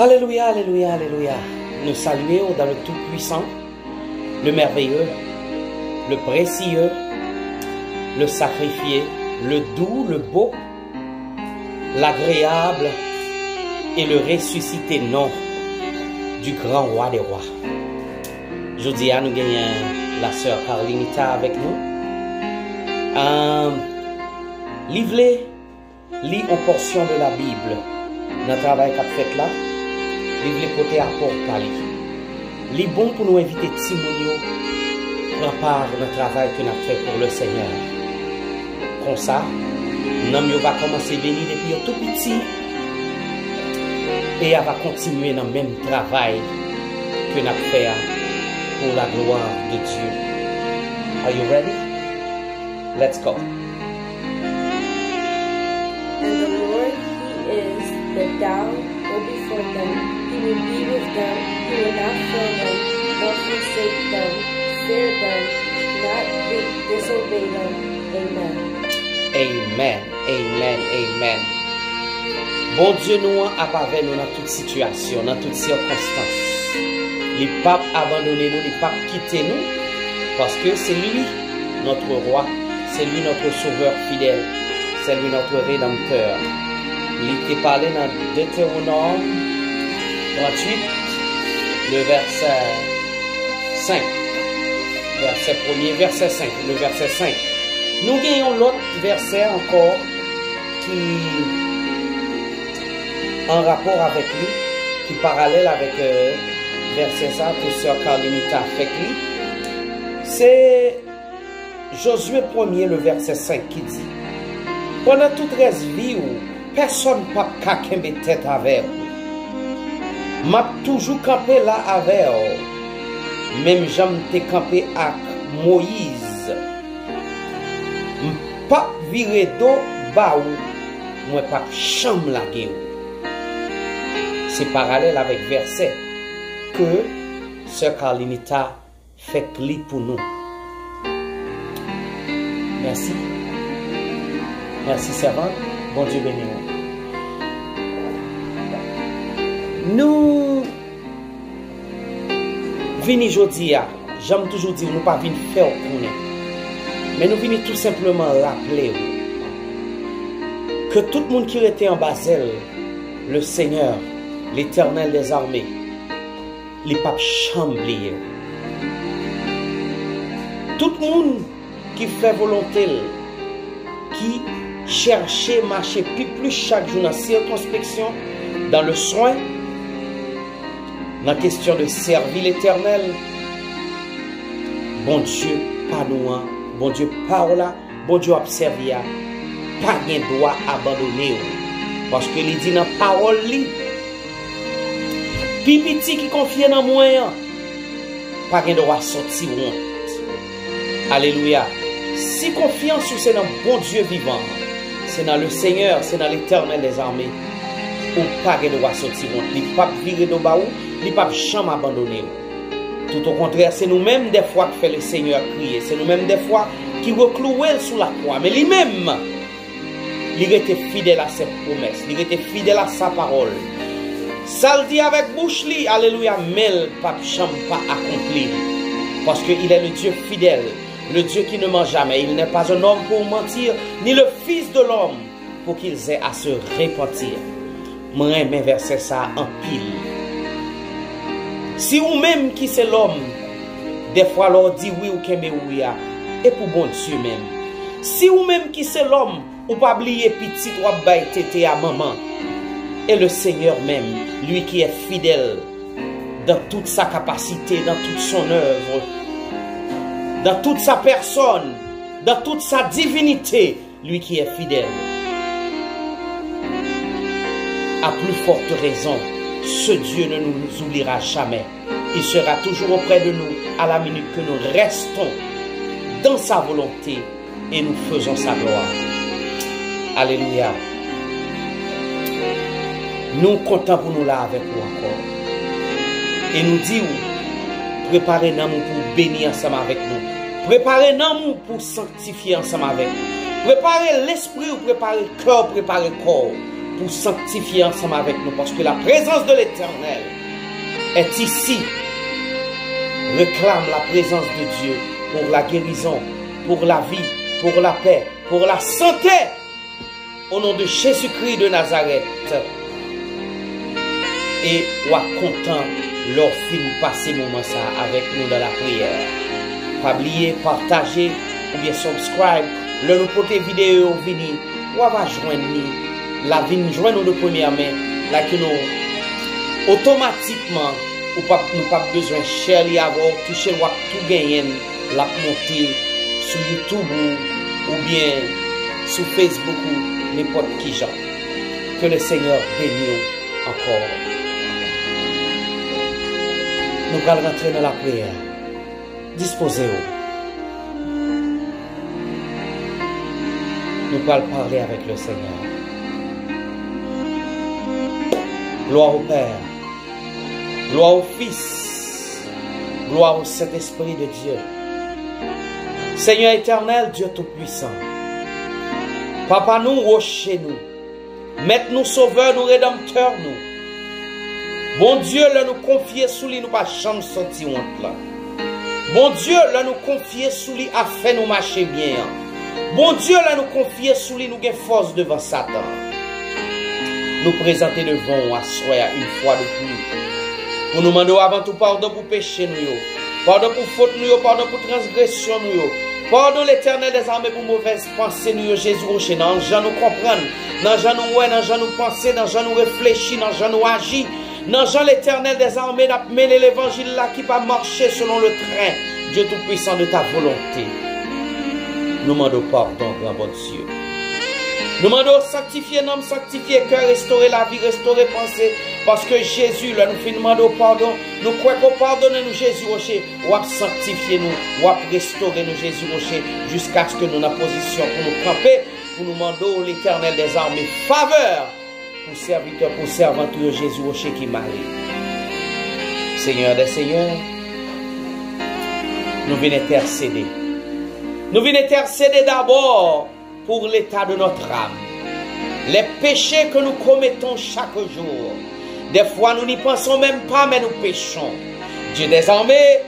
Alléluia, alléluia, alléluia. Nous saluons dans le Tout-Puissant, le merveilleux, le précieux, le sacrifié, le doux, le beau, l'agréable et le ressuscité nom du grand roi des rois. Je dis à nous gagnons la sœur Carlinita avec nous. Livre-les, lis une portion de la Bible dans le travail qu'a fait là. Livre-les côté apport par lui. Lis bon pour nous inviter Timonio prend part dans le travail que nous avons fait pour le Seigneur. Comme ça, nous va commencer à venir depuis tout petit et elle va continuer dans le même travail que nous avons fait pour la gloire de Dieu. Are you ready? Let's go. And the Lord, He is the down go before them. He will be with them. He will not fail them, nor forsake them. Fear them, not disobey them. Amen. Amen, amen, amen. Bon Dieu nous a avec nous dans toute situation, dans toute circonstance. Il n'est pas abandonné nous, il n'est pas quitté nous, parce que c'est lui notre roi, c'est lui notre sauveur fidèle, c'est lui notre rédempteur. Il était parlé dans Deutéronome 38, le verset 5. Verset 1er, verset 5, le verset 5. Nous gagnons l'autre verset encore qui en rapport avec lui, qui parallèle avec verset ça que sœur Carlinita fait lui. C'est Josué 1er, le verset 5 qui dit: pendant toute reste vie, personne n'a pas campé tête avec vous. M'a toujours campé là avec vous. Même j'aime te campé avec Moïse. Pas viré d'eau, bah ou, moi pas chambre la gueule. C'est parallèle avec verset que sœur Carlinita fait clip pour nous. Merci. Merci servante. Bon Dieu béni. Nous venons aujourd'hui, j'aime toujours dire, nous ne pas venir faire connaître. Mais nous venons tout simplement rappeler que tout le monde qui était en Basel, le Seigneur, l'Éternel des armées, les papes chambliers. Tout le monde qui fait volonté, qui cherchait, marcher plus chaque jour dans la circonspection, dans le soin, dans la question de servir l'Éternel, bon Dieu, pas nous, bon Dieu, parole, bon Dieu, observer, pas de droit abandonner. Parce que il dit dans la parole, pipiti qui confie dans moi, pas de droit sortir honte. Alléluia. Si confiance c'est dans bon Dieu vivant, c'est dans le Seigneur, c'est dans l'Éternel des armées, ou pas de droit sortir honte. Il ne pas virer de baou, il ne pas jamais abandonner. Tout au contraire, c'est nous-mêmes des fois qui fait le Seigneur crier. C'est nous-mêmes des fois qui reclouons sous la croix. Mais lui-même, il était fidèle à ses promesses. Il était fidèle à sa parole. Ça le dit avec bouche, alléluia, mais le pape ne pas accompli. Parce qu'il est le Dieu fidèle, le Dieu qui ne ment jamais. Il n'est pas un homme pour mentir, ni le Fils de l'homme pour qu'ils aient à se repentir. Moi, mes versets ça en pile. Si ou même qui c'est l'homme, des fois l'on dit oui ou qu'aimé oui, et pour bon Dieu même. Si ou même qui c'est l'homme, ou pas oublier petit ou bail tété à maman. Et le Seigneur même, lui qui est fidèle dans toute sa capacité, dans toute son œuvre, dans toute sa personne, dans toute sa divinité, lui qui est fidèle. À plus forte raison, ce Dieu ne nous oubliera jamais. Il sera toujours auprès de nous à la minute que nous restons dans sa volonté et nous faisons sa gloire. Alléluia. Nous comptons pour nous là avec vous encore. Et nous disons, préparez-nous pour bénir ensemble avec nous. Préparez-nous pour sanctifier ensemble avec nous. Préparez l'esprit, préparez le cœur, préparez le corps. pour sanctifier ensemble avec nous, parce que la présence de l'Éternel est ici. Réclame la présence de Dieu pour la guérison, pour la vie, pour la paix, pour la santé. Au nom de Jésus-Christ de Nazareth. Et ou content leur film passer moment ça avec nous dans la prière. Pas oublier, partager ou bien subscribe. Le nous porter vidéo vini ou va joindre la vie joindre nous de première main là que nous automatiquement ou pas nous pas besoin cher y avoir toucher ou tout gagner la monter sur YouTube ou bien sur Facebook ou n'importe qui genre. Que le Seigneur bénisse encore. Nous allons rentrer dans la prière. Disposez-vous. Nous allons parler avec le Seigneur. Gloire au Père. Gloire au Fils. Gloire au Saint-Esprit de Dieu. Seigneur éternel, Dieu Tout-Puissant. Papa nous, rocher nous. Maître nous, sauveur nous, rédempteur nous. Bon Dieu, là nous confier sous lui, nous pas jamais sortir honte là. Bon Dieu, là nous confier sous lui, afin nous marcher bien. Bon Dieu, là nous confier sous lui, nous gain force devant Satan. Nous présenter devant à soi une fois de plus. Pour nous demander avant tout pardon pour péché nous. Pardon pour faute nous, pardon pour transgression nous. Pardon l'Éternel des armées pour mauvaises pensées nous, Jésus rocher. Dans gens nous comprendre, dans gens nous ouais, dans gens nous penser, dans gens nous réfléchir, dans gens nous agir. Dans Jean l'Éternel des armées n'a mêlé l'évangile là qui va marcher selon le train, Dieu Tout-Puissant de ta volonté. Nous demandons pardon, grand bon Dieu. Nous demandons sanctifier l'homme, sanctifier cœur, restaurer la vie, restaurer pensée. Parce que Jésus, là, nous demandons pardon. Nous croyons qu'on pardonne nous, Jésus Rocher. Ou à sanctifier nous, ou à restaurer nous, Jésus Rocher. Jusqu'à ce que nous, dans position pour nous camper, pour nous demander l'Éternel des armées faveur. Pour serviteur, pour servante, Jésus Rocher qui marie. Seigneur des Seigneurs, nous venons intercéder. Nous venons intercéder d'abord pour l'état de notre âme. Les péchés que nous commettons chaque jour. Des fois, nous n'y pensons même pas, mais nous péchons. Dieu des armées,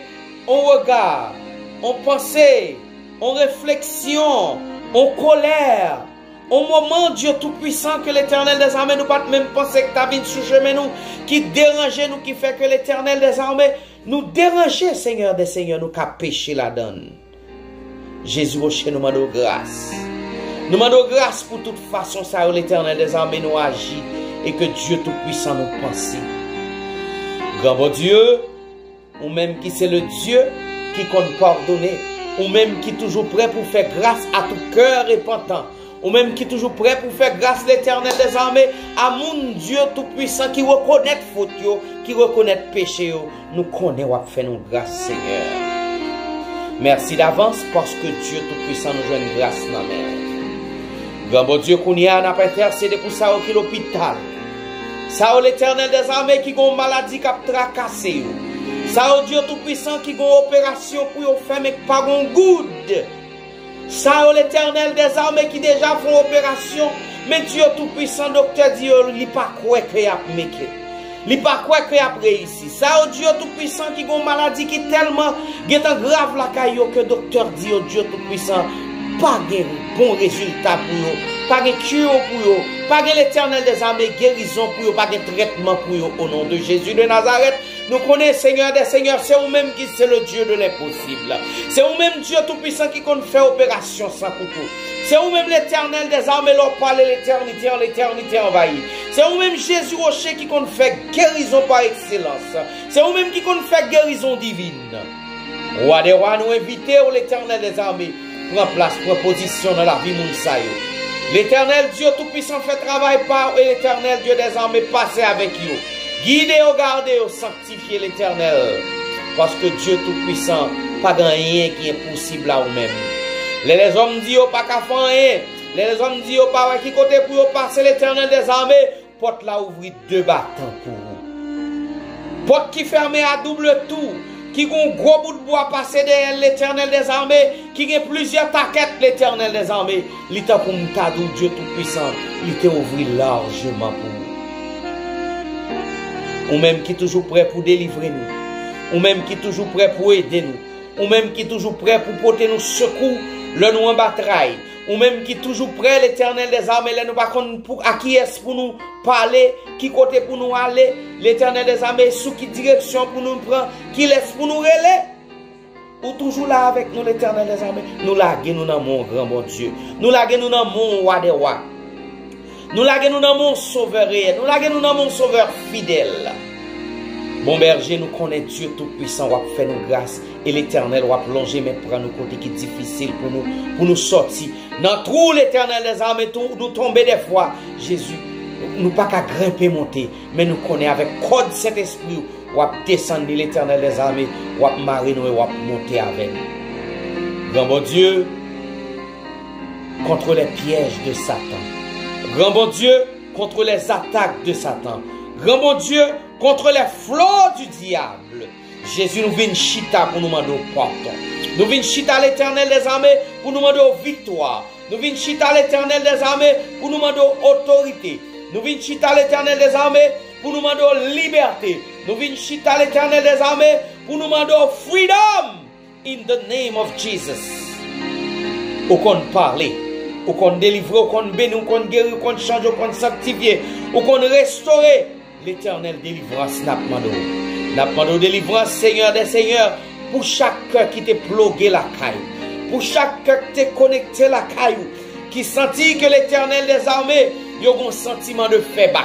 on regarde, on pensée, on réflexion, on colère. Au moment, Dieu Tout-Puissant, que l'Éternel des armées nous pas même penser que ta vie sous chemin nous, qui dérangeait nous, qui fait que l'Éternel des armées nous dérangeait, Seigneur des Seigneurs, nous qu'a péché la donne. Jésus Rocher nous demande grâce. Nous demandons grâce pour toute façon, ça l'Éternel des armées nous agit et que Dieu Tout-Puissant nous pense. Grand bon Dieu, ou même qui c'est le Dieu qui compte pardonner, ou même qui est toujours prêt pour faire grâce à tout cœur repentant. Ou même qui est toujours prêt pour faire grâce l'Éternel des armées à mon Dieu Tout-Puissant qui reconnaît faute, qui reconnaît péché. Nous connaissons à faire nous grâce, Seigneur. Merci d'avance parce que Dieu Tout-Puissant nous joue une grâce dans la mer. Grand bon Dieu, qu'on y a intercédé pour ça qui l'hôpital. Ça l'Éternel des armées qui a une maladie qui a tracassé. Ça Dieu Tout-Puissant qui a une opération pour faire mais pas un good. Ça l'Éternel des armées qui déjà font opération, mais Dieu Tout-Puissant, docteur dit, il n'est pas quoi qu'il y a méqué. Il n'est pas quoi qu'il y a réussi. Ça Dieu Tout-Puissant qui a une maladie qui est tellement grave la caillou que docteur dit, Dieu Tout-Puissant, pas de bon résultat pour eux, pas de cure pour eux, pas de l'Éternel des armées guérison pour eux, pas de traitement pour eux au nom de Jésus de Nazareth. Nous connaissons Seigneur des Seigneurs, c'est vous-même qui c'est le Dieu de l'impossible. C'est vous-même Dieu Tout-Puissant qui compte faire opération sans couteau. C'est vous-même l'Éternel des armées, leur parler l'éternité envahie. C'est vous-même Jésus Rocher qui compte faire guérison par excellence. C'est vous-même qui compte faire guérison divine. Roi des rois, nous invitons l'Éternel des armées. Prends place, prends position dans la vie Mounsayo. L'Éternel Dieu Tout-Puissant fait travail par et l'Éternel Dieu des armées passe avec vous. Guidez, gardez, sanctifiez l'Éternel. Parce que Dieu Tout-Puissant, pas rien qui est possible à vous-même. Les hommes disent pas qu'à faire rien. Les hommes disent pas qui côté pour passer l'Éternel des armées. Porte là ouvrir deux battants pour vous. Porte qui fermée à double tour. qui a un gros bout de bois passé derrière l'Éternel des armées, qui a plusieurs taquettes l'Éternel des armées, l'État pour nous cadeau Dieu Tout-Puissant, il t'a ouvert largement pour nous. Ou même qui est toujours prêt pour délivrer nous, ou même qui est toujours prêt pour aider nous, ou même qui est toujours prêt pour porter nous secours, le nous en bataille, ou même qui est toujours prêt l'Éternel des armées, nous par contre pour à qui est pour nous parler, qui côté pour nous aller, l'Éternel des armées, sous qui direction pour nous prendre, qui laisse pour nous relayer, ou toujours là avec nous l'Éternel des armées, nous laguer nous dans mon grand bon Dieu, nous laguer nous dans mon roi des rois, nous laguer nous dans mon sauveur réel, nous laguer nous dans mon sauveur fidèle. Bon berger, nous connaissons Dieu Tout-Puissant, va faire nous grâce, et l'Éternel va plonger, mais prendre nous côté qui est difficile pour nous sortir. Dans trou l'Éternel des armées, nous tomber des fois, Jésus, nous pas qu'à grimper, monter, mais nous connaissons avec code cet esprit, va descendre l'Éternel des armées, va marrer nous et va monter avec nous. Grand bon Dieu, contre les pièges de Satan. Grand bon Dieu, contre les attaques de Satan. Grand bon Dieu, contre les flots du diable. Jésus nous vient chita pour nous demander pardon. Nous vient chita à l'Éternel des armées pour nous demander victoire. Nous vient chita à l'Éternel des armées pour nous demander autorité. Nous vient chita à l'Éternel des armées pour nous demander liberté. Nous vient chita à l'Éternel des armées pour nous demander freedom in the name of Jesus. Au qu'on parle, au qu'on délivre, au qu'on bénit, au qu'on guérit, au qu'on change, au qu'on sanctifie, au qu'on restaure. L'Éternel délivrance n'a pas de délivrance, Seigneur des Seigneurs, pour chaque cœur qui t'est plogué la caille, pour chaque cœur qui t'est connecté la caille, qui sentit que l'Éternel des armées, il y a un sentiment de faiblesse,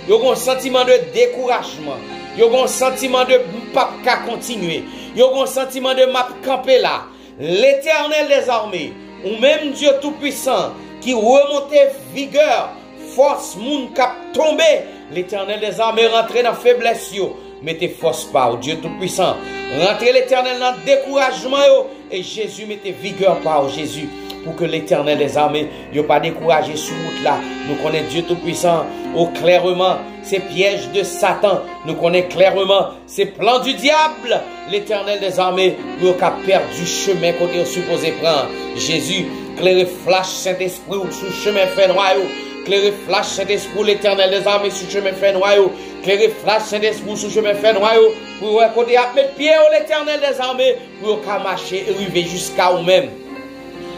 il y a un sentiment de découragement, il y a un sentiment de pas continuer, il y a un sentiment de map camper là. L'Éternel des armées, ou même Dieu Tout-Puissant, qui remontait vigueur, force, moun cap tombé, l'Éternel des armées rentrez dans faiblesse yo, mettez force par Dieu Tout-Puissant, rentrez l'Éternel dans découragement yo, et Jésus mettez vigueur par Jésus, pour que l'Éternel des armées yo pas découragé sur route là. Nous connaissons Dieu Tout-Puissant, au clairement ces pièges de Satan, nous connaissons clairement ces plans du diable. L'Éternel des armées yo a perdu chemin côté au supposé prendre. Jésus, claire flash Saint-Esprit sous chemin fait noir. Claire flash Saint-Esprit, l'Éternel des armées sous chemin fait noir. Claire flash Saint-Esprit sous chemin fait noir. Pour côté à mettre pied au l'Éternel des armées, pour qu'à marcher et arriver jusqu'à vous-même.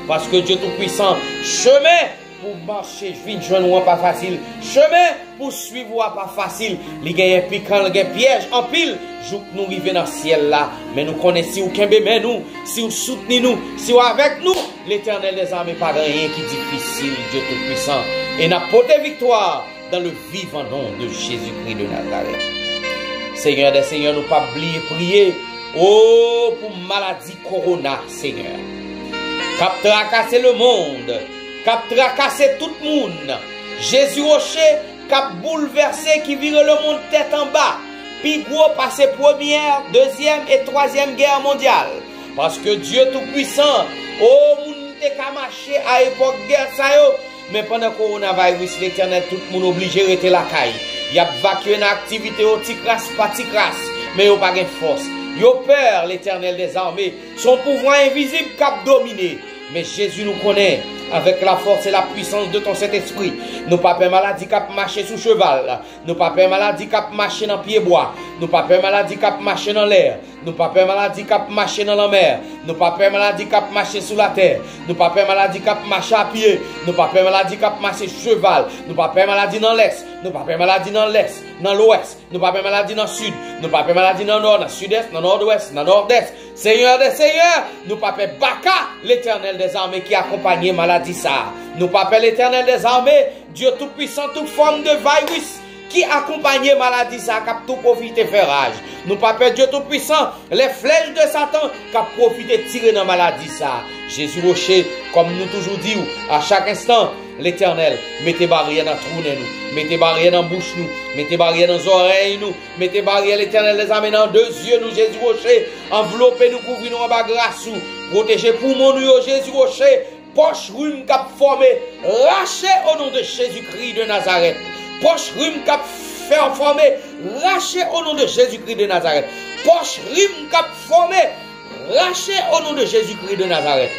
Parce que Dieu Tout-Puissant, chemin pour marcher, je pas facile. Chemin pour suivre pas facile. Il y a un piquant, il y a un piège en pile. Jouk nous arrivons dans le ciel là. Mais nous connaissons si vous kembez nous, si vous soutenez nous, si vous avec nous. L'Éternel des armées, pas rien qui est difficile, Dieu Tout-Puissant. Et n'a pas de victoire dans le vivant nom de Jésus-Christ de Nazareth. Seigneur des Seigneurs, nous pas oublier prier. Oh, pour maladie corona, Seigneur. Cap tracasser le monde, cap tracasser tout le monde. Jésus Rocher, cap bouleversé qui vire le monde tête en bas. Puis gros passer première, deuxième et troisième guerre mondiale. Parce que Dieu Tout-Puissant, oh, moun te ka marcher à époque guerre ça yo. Mais pendant le coronavirus, l'Éternel, tout le monde obligé de rester la caille. Il y a évacué une activité au petit crasse, pas petit crasse, mais il n'y a pas de force. Yo peur, l'Éternel des armées, son pouvoir invisible cap dominé. Mais Jésus nous connaît avec la force et la puissance de ton Saint-Esprit. Nous pas peur maladie cap marcher sous cheval. Nous pas peur maladie cap marcher dans pied bois. Nous pas peur maladie cap marcher dans l'air. Nous pas peur maladie cap marcher dans la mer. Nous pas peur maladie cap marcher sous la terre. Nous pas peur maladie cap marcher à pied. Nous pas peur maladie cap marcher sur cheval. Nous pas peur maladie dans l'est. Nous pas peur maladie dans l'est, dans l'ouest. Nous pas peur maladie dans le sud. Nous pas peur maladie dans le nord, dans le sud-est, dans le nord-ouest, dans le nord-est. Seigneur des seigneurs, nous pas peur Baka, l'Éternel des armées qui accompagne maladie ça. Nous pas peur l'Éternel des armées, Dieu tout-puissant, toute forme de virus qui accompagne maladie ça, qui a tout profité faire rage. Nous pas peur Dieu tout-puissant, les flèches de Satan qui a profité tirer dans maladie ça. Jésus Rocher, comme nous toujours disons, à chaque instant, l'Éternel, mettez barrière dans trou nous, mettez barrière dans bouche nous, mettez barrière dans oreilles nous, mettez barrière l'Éternel les amène dans deux yeux nous, Jésus Rocher, enveloppez nous, couvrez nous en bas grâce nous, protégez poumons nous, Jésus Rocher, poche rhume cap formé, lâchez au nom de Jésus-Christ de Nazareth, poche rhume cap fait former, lâchez au nom de Jésus-Christ de Nazareth, poche rime cap formé, raché au nom de Jésus-Christ de Nazareth.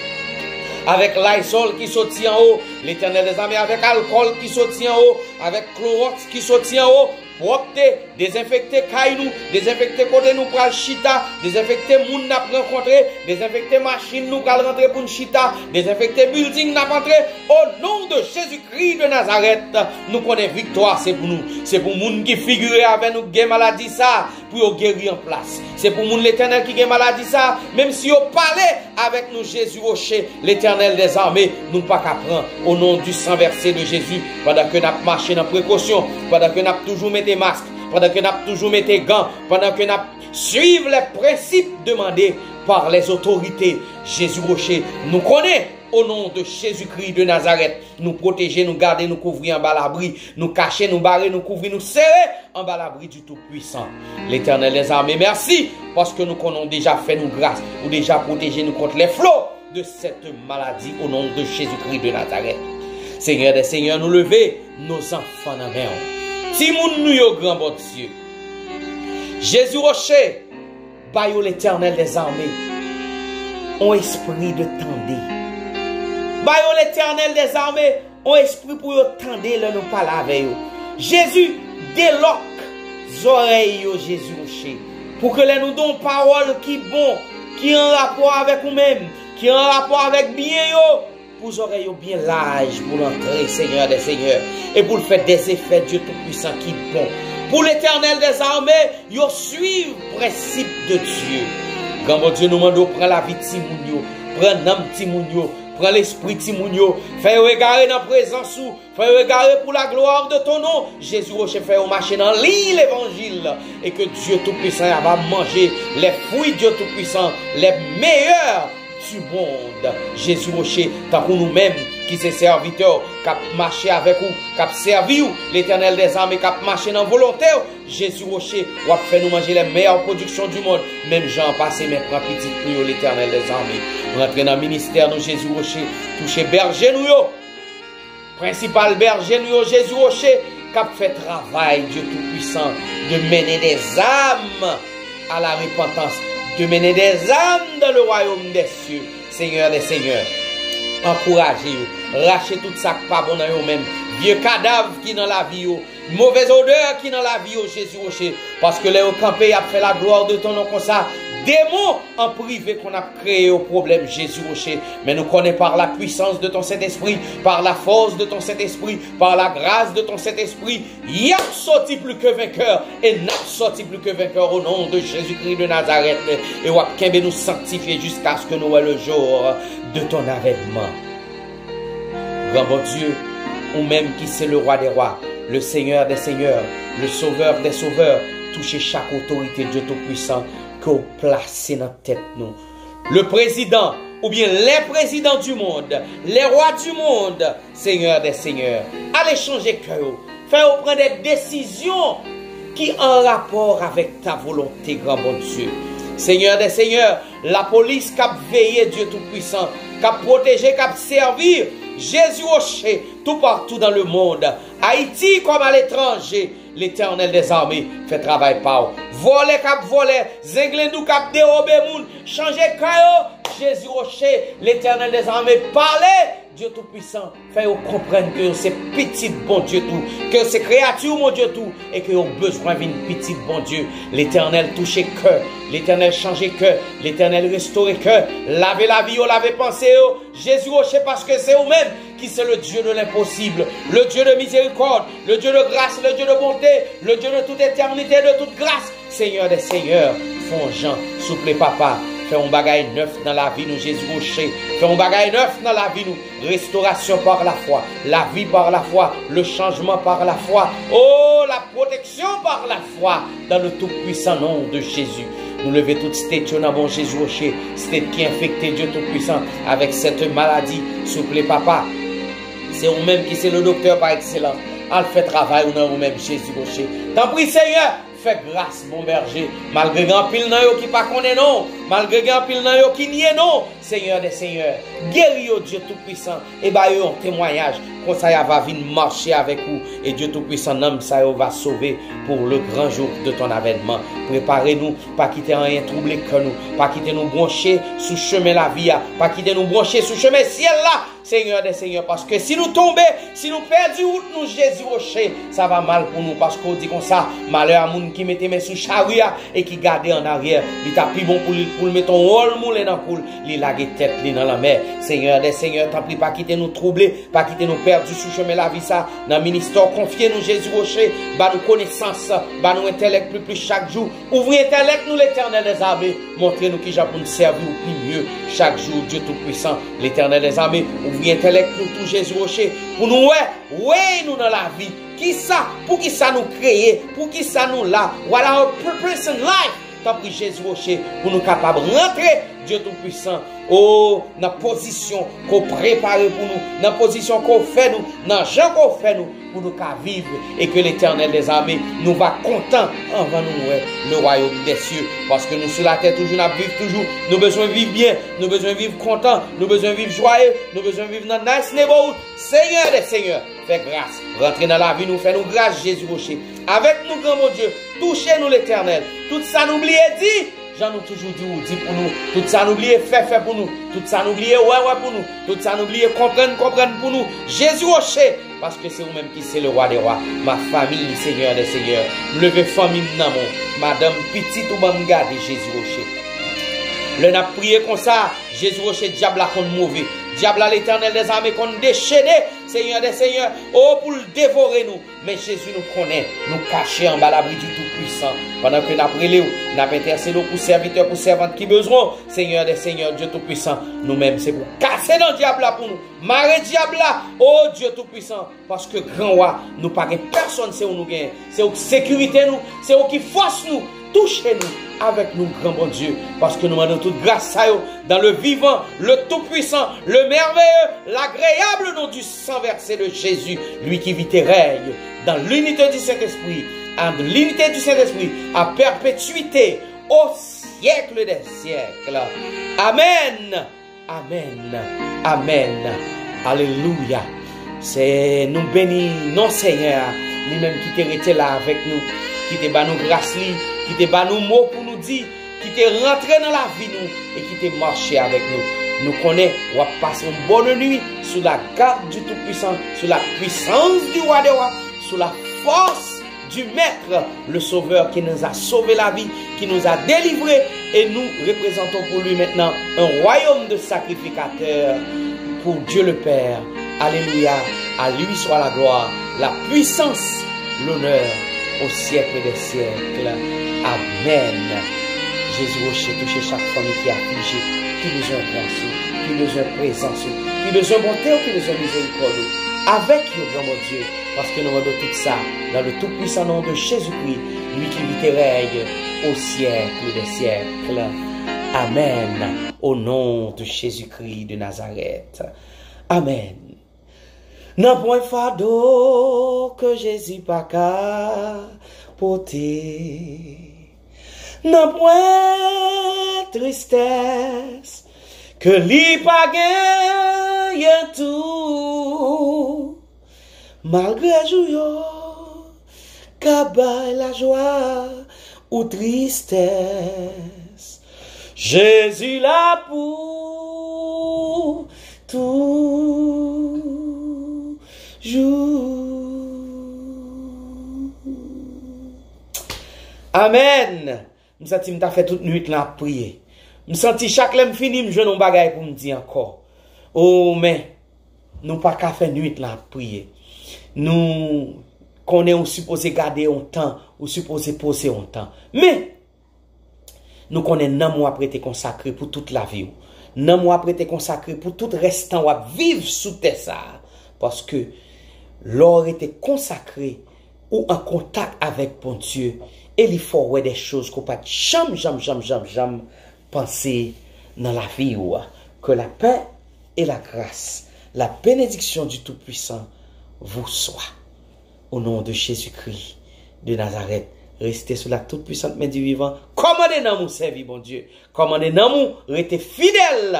Avec l'aïsol qui sortit en haut, l'Éternel des armées, avec alcool qui sortit en haut, avec Clorox qui sortit en haut, propter, désinfecter Kaïnou, désinfecter côté nous pour le chita, désinfecter moun n'a rencontré, désinfecter machine nous pour rentrer pour le chita, désinfecter building n'a rentré. Au nom de Jésus-Christ de Nazareth, nous connaissons victoire, c'est pour nous. C'est pour moun qui figurait avec nous qui maladie ça, pour guérir en place. C'est pour moun l'Éternel qui a maladie ça, même si on parlait avec nous Jésus Rocher, l'Éternel des armées, nous pas qu'à prendre au nom du sang versé de Jésus, pendant que nous marché dans précaution, pendant que nous toujours mis des masques, pendant que nous toujours mis des gants, pendant que nous suivons les principes demandés par les autorités. Jésus Rocher nous connaît. Au nom de Jésus-Christ de Nazareth, nous protéger, nous garder, nous couvrir en bas l'abri, nous cacher, nous barrer, nous couvrir, nous serrer en bas l'abri du Tout-Puissant. L'Éternel des armées, merci parce que nous connaissons déjà fait nous grâce, ou déjà protégé nous contre les flots de cette maladie au nom de Jésus-Christ de Nazareth. Seigneur des Seigneurs, nous lever nos enfants dans la main. Si nous yo grand bon Dieu, Jésus Rocher, baillot l'Éternel des armées, ont esprit de tendre. Bayo l'Éternel des armées, ont esprit pour tendre le nous parler avec eux. Jésus déloque les oreilles Jésus Rocher. Pour que les nous donnent parole qui bon, qui en rapport avec nous-mêmes, qui en rapport avec bien yo, pour les oreilles bien larges, pour l'entrer, Seigneur des Seigneurs, et pour le faire des effets Dieu Tout-Puissant qui bon. Pour l'Éternel des armées, yo suivre le principe de Dieu. Quand mon Dieu nous demande de prendre la vie de Timounio, prendre l'âme de Timounio, prends l'esprit Timounio, fais regarder dans la présence, fais regarder pour la gloire de ton nom. Jésus Rocher fait marcher dans l'île l'évangile et que Dieu Tout-Puissant va manger les fruits de Dieu Tout-Puissant, les meilleurs du monde. Jésus Rocher, tant pour nous-mêmes qui sommes serviteurs, qui marché avec vous, qui servi l'Éternel des armées, qui marché dans volontaire. Jésus Rocher, ou a fait nous manger les meilleures productions du monde. Même Jean passé, mais prend petit plus l'Éternel des armées. Rentrer dans le ministère de Jésus Rocher, toucher berger nous, principal berger nous, Jésus Rocher, qui a fait travail, Dieu Tout-Puissant, de mener des âmes à la repentance, de mener des âmes dans le royaume des cieux. Seigneur des Seigneurs, encouragez-vous, rachez tout ça qui pas bon dans vous-même, vieux cadavre qui dans la vie, mauvaise odeur qui dans la vie, Jésus Rocher, parce que les campés a fait la gloire de ton nom comme ça. Démons en privé qu'on a créé au problème, Jésus Rocher. Mais nous connaissons par la puissance de ton Saint-Esprit, par la force de ton Saint-Esprit, par la grâce de ton Saint-Esprit, y a sorti plus que vainqueur et n'a sorti plus que vainqueur au nom de Jésus-Christ de Nazareth. Et on va nous sanctifier jusqu'à ce que nous ayons le jour de ton avènement. Grand bon Dieu, ou même qui c'est le roi des rois, le Seigneur des seigneurs, le sauveur des sauveurs, touchez chaque autorité Dieu Tout-Puissant qu'on place dans la tête nous. Le président, ou bien les présidents du monde, les rois du monde, Seigneur des seigneurs, allez changer cœur, faire prendre des décisions qui ont rapport avec ta volonté, grand bon Dieu. Seigneur des seigneurs, la police qui a veillé Dieu Tout-Puissant, qui a protégé, qui a servi, Jésus Rocher, tout partout dans le monde, Haïti comme à l'étranger, l'Éternel des armées fait travail par voler cap voler, zingler nous cap dérober moun, changer caillou, Jésus Rocher, l'Éternel des armées parler, Dieu Tout-Puissant, fait comprendre que c'est petit bon Dieu tout, que c'est créature mon Dieu tout, et que ont besoin d'une petite bon Dieu. L'Éternel toucher cœur, l'Éternel changer cœur, l'Éternel restaurer cœur, laver la vie, laver pensée, Jésus Rocher, parce que c'est vous-même qui c'est le Dieu de l'impossible, le Dieu de miséricorde, le Dieu de grâce, le Dieu de bonté, le Dieu de toute éternité, de toute grâce. Seigneur des seigneurs, font Jean, souple papa, fais un bagage neuf dans la vie nous, Jésus Rocher, fais un bagage neuf dans la vie nous, restauration par la foi, la vie par la foi, le changement par la foi, oh la protection par la foi, dans le tout-puissant nom de Jésus. Nous lever toute stétion dans mon Jésus Rocher, stétion qui infecté Dieu Tout-Puissant avec cette maladie, souple papa. C'est vous-même qui c'est le docteur par excellence. Elle fait travail ou non vous-même Jésus Rocher. T'en prie Seigneur, fais grâce mon berger. Malgré grand pile nan yo qui pas connaît non. malgré qu'il y a un pile dans yo qui nie non, Seigneur des Seigneurs, guéris au Dieu Tout-Puissant, et bah yo un témoignage, comme ça va venir marcher avec vous, et Dieu Tout-Puissant, nomme ça va sauver pour le grand jour de ton avènement. Préparez-nous, pas quitter rien troubler que nous, pas quitter nous brancher sous chemin la vie, pas quitter nous brancher sous chemin ciel là, Seigneur des Seigneurs, parce que si nous tombons, si nous perdons route, nous Jésus rocher, ça va mal pour nous, parce qu'on dit comme ça, malheur à moun qui mettait mes sous chariot et qui gardait en arrière, il t'a plus bon pour le mettre en rôle moulé dans coule, il la tête dans la mer. Seigneur des Seigneurs, t'en prie, pas quitter nous troubler, pas quitter nous perdre sous chemin la vie ça, dans le ministère, confiez nous Jésus rocher, bah nous connaissance, bah nous intellect plus chaque jour, ouvrez intellect nous l'éternel des armées, montrez-nous qui j'ai pour nous servir plus mieux chaque jour, Dieu Tout-Puissant, l'éternel des armées, ouvrez intellect nous tout Jésus rocher, pour nous ouais nous dans la vie, qui ça, pour qui ça nous créer, pour qui ça nous là, voilà our purpose in life, t'as pris Jésus rocher, pour nous capables de rentrer, Dieu Tout-Puissant, oh, dans la position qu'on prépare pour nous, dans la position qu'on fait nous, dans le genre qu'on fait nous, pour nous qu'à vivre, et que l'éternel des armées nous va content avant nous, le royaume des cieux, parce que nous sur la terre toujours, nous vivons toujours, nous besoin de vivre bien, nous besoin de vivre content, nous besoin de vivre joyeux, nous besoin de vivre dans nice neighborhood, Seigneur des Seigneurs, fais grâce, rentrez dans la vie, nous faisons grâce, Jésus rocher, avec nous, grand mon Dieu, touchez-nous l'éternel, tout ça n'oubliez dit, j'en ai toujours dit pour nous, tout ça n'oubliez fait pour nous, tout ça n'oubliez ouais pour nous, tout ça n'oubliez comprendre pour nous, Jésus rocher, parce que c'est vous-même qui c'est le roi des rois, ma famille, Seigneur des Seigneurs, levez famille dans mon, madame petite ou m'en garde, Jésus rocher. Le n'a prié comme ça, Jésus rocher, diable à contre mauvais, diable à l'éternel des armées qu'on déchaîné, Seigneur des Seigneurs, oh pour le dévorer nous, mais Jésus nous connaît, nous cacher en bas l'abri du Tout-Puissant, pendant que nous appelons, nous intercédons pour serviteurs, pour servantes qui besoin, Seigneur des Seigneurs, Dieu Tout-Puissant, nous-mêmes c'est pour casser dans le diable là pour nous, marrer diable là, oh Dieu Tout-Puissant, parce que grand roi, nous pas personne, c'est où nous gagnons, c'est où sécurité nous, c'est où qui force nous, touchez-nous avec nous, grand bon Dieu, parce que nous demandons toute grâce à eux, dans le vivant, le tout-puissant, le merveilleux, l'agréable nom du sang versé de Jésus, lui qui vit et règne dans l'unité du Saint-Esprit, en l'unité du Saint-Esprit, à perpétuité, au siècle des siècles. Amen. Amen. Amen. Alléluia. C'est nous bénis, non Seigneur, lui-même qui t'est là avec nous, qui t'est bas nous grâce, qui t'est bas nous mots pour nous dire, qui t'est rentré dans la vie nous, et qui t'est marché avec nous. Nous connaissons, on va passer une bonne nuit sous la garde du Tout-Puissant, sous la puissance du roi des rois, sous la force du Maître, le Sauveur qui nous a sauvé la vie, qui nous a délivrés, et nous représentons pour lui maintenant un royaume de sacrificateurs pour Dieu le Père. Alléluia, à lui soit la gloire, la puissance, l'honneur au siècle des siècles. Amen. Jésus rocher, toucher chaque famille qui est affligée, qui besoin de grâce, qui besoin de présence, qui besoin de bonté, qui besoin de miséricorde. Avec le grand mon Dieu, parce que nous rendons tout ça dans le tout-puissant nom de Jésus-Christ, lui qui vit et règne au siècle des siècles. Amen. Au nom de Jésus-Christ de Nazareth. Amen. Non point fardeau que Jésus pas qu'à porter. Non point tristesse que lui pas gagne tout. Malgré jour cabay la joie ou tristesse. Jésus là pour tout jour. Amen. Je sens que je fait toute nuit là prier. Je sens chaque lème fini, je n'ai pas pour me dire encore. Oh, mais nous pas qu'à faire nuit là prier. Nous connaissons supposé garder un temps, ou supposé poser un temps. Mais nous connaissons un mois après te consacré pour toute la vie. Un mois après te consacré pour tout restant ou vivre sous terre ça. Parce que l'or était consacré ou en contact avec bon Dieu. Et il faut des choses qu'on pas jamais penser dans la vie. Que la paix et la grâce, la bénédiction du Tout-Puissant vous soit. Au nom de Jésus-Christ de Nazareth. rester sous la toute puissante main du vivant. Commandez dans mon servir, bon Dieu. Commandez dans mon rester fidèle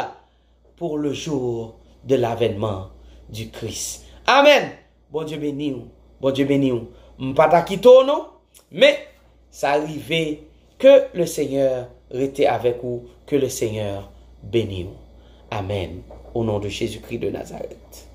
pour le jour de l'avènement du Christ. Amen. Bon Dieu béni ou. Bon Dieu béni ou. M'pata kito non, mais ça arrivait que le Seigneur était avec vous, que le Seigneur bénisse. Amen. Au nom de Jésus-Christ de Nazareth.